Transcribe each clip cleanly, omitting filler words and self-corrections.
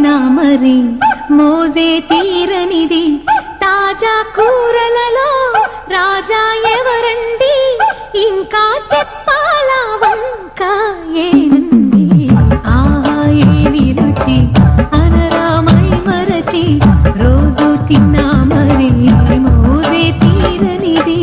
తిన్నా మరి మోజే తీరనిది తాజా కూరలలో రాజా ఎవరండి ఇంకా చెప్పాలా వంక ఏనండి ఆహా ఏమి రుచి అనరామై మరచి రోజు తిన్నా మరి మోజే తీరనిది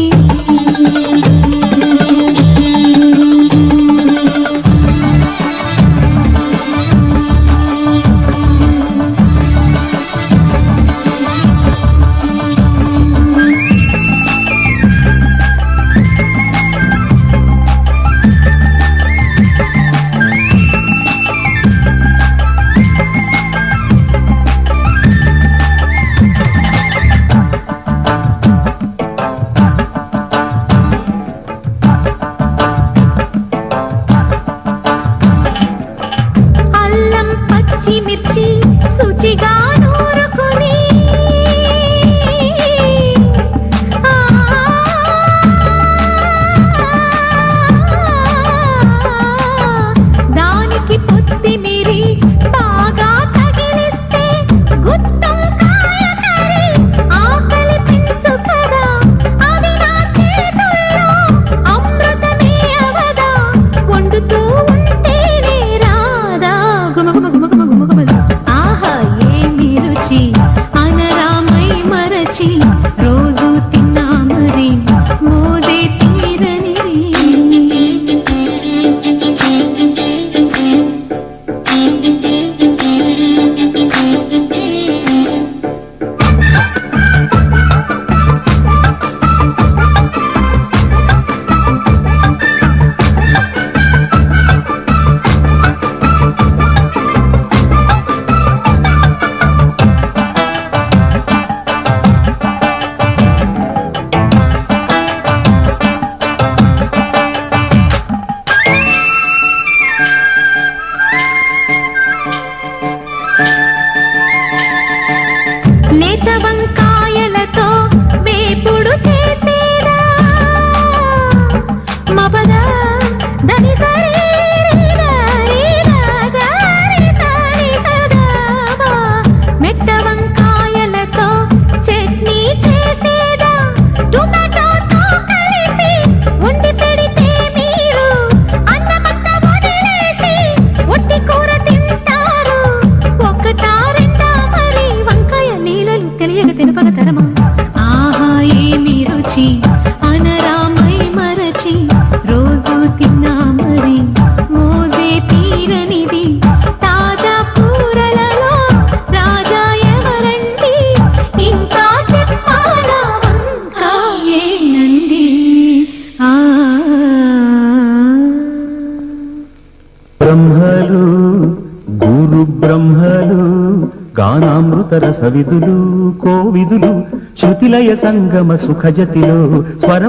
మిర్చి శుచిగా నూరుకుని దానికి కొత్తిమీరి బాగా తగిలిస్తే గుత్తం కాయ కర్రీ ఆకలి పెంచు కదా అది నా చేతుల్లో అమృతమే అవదా వండుతూ ఉంటేనే రాదా ఆహా ఏమి రుచి అనరామై మరచి రోజు తిన్నా మరి మోజే తీరనిది లేత వంకాయలతో వేపుడు చేసేదా మబద దని మెట్ట వంకాయలతో చట్నీ చేసేదా టొమాటోతో కలిపి వండి పెడితే మీరు అన్నమంతా వదిలేసి ఒట్టి కూర తింటారు ఒకటా రెండా మరి వంకాయ నీళ్ళలు తెలియక తినపగ తరమా ఆహా ఏమి రుచి అనరామై మరచి రోజు తిన్నా మరి మోజే తీరనిది తాజా కూరలలో రాజా ఎవరండి ఇంకా చెప్పాలా వంక ఏనండి బ్రహ్మలు గురు బ్రహ్మలు గానామృత రసవిదులు కోవిదులు శృతిలయ సంగమ సుఖజతిలో స్వర